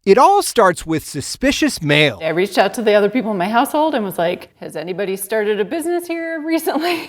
It all starts with suspicious mail. I reached out to the other people in my household and was like, has anybody started a business here recently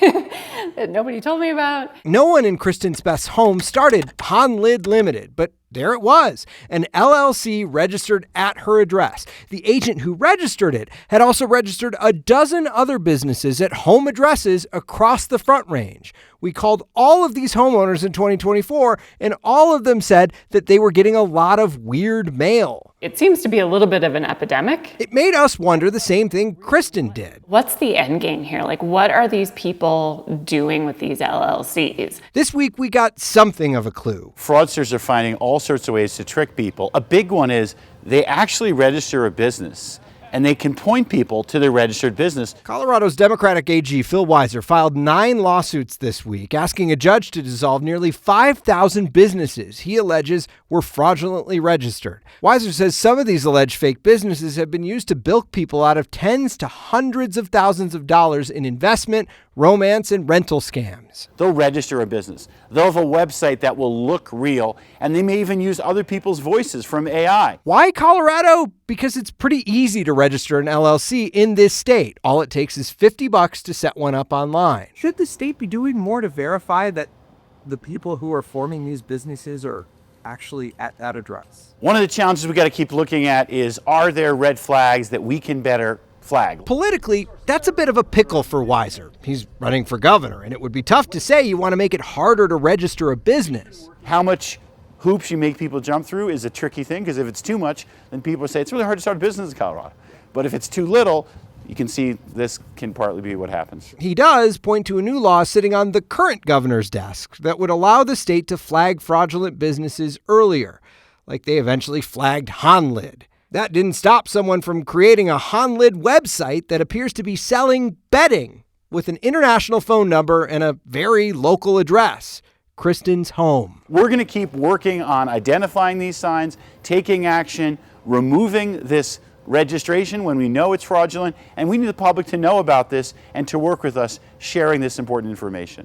that nobody told me about? No one in Kristen Speth's home started Honlid Limited, but there it was, an LLC registered at her address. The agent who registered it had also registered a dozen other businesses at home addresses across the Front Range. We called all of these homeowners in 2024, and all of them said that they were getting a lot of weird mail. It seems to be a little bit of an epidemic. It made us wonder the same thing Kristen did. What's the end game here? Like, what are these people doing with these LLCs? This week, we got something of a clue. Fraudsters are finding all sorts of ways to trick people. A big one is they actually register a business, and they can point people to their registered business. Colorado's Democratic AG Phil Weiser filed 9 lawsuits this week, asking a judge to dissolve nearly 5,000 businesses he alleges were fraudulently registered. Weiser says some of these alleged fake businesses have been used to bilk people out of tens to hundreds of thousands of dollars in investment, romance, and rental scams. They'll register a business. They'll have a website that will look real, and they may even use other people's voices from AI. Why Colorado? Because it's pretty easy to register an LLC in this state. All it takes is $50 to set one up online. Should the state be doing more to verify that the people who are forming these businesses are actually at that address? One of the challenges we got to keep looking at is, are there red flags that we can better flag? Politically, that's a bit of a pickle for Weiser. He's running for governor, and it would be tough to say you want to make it harder to register a business. How much hoops you make people jump through is a tricky thing, because if it's too much, then people say it's really hard to start a business in Colorado. But if it's too little, you can see this can partly be what happens. He does point to a new law sitting on the current governor's desk that would allow the state to flag fraudulent businesses earlier, like they eventually flagged Honlid. That didn't stop someone from creating a Honlid website that appears to be selling bedding with an international phone number and a very local address, Kristen's home. We're going to keep working on identifying these signs, taking action, removing this registration when we know it's fraudulent, and we need the public to know about this and to work with us sharing this important information.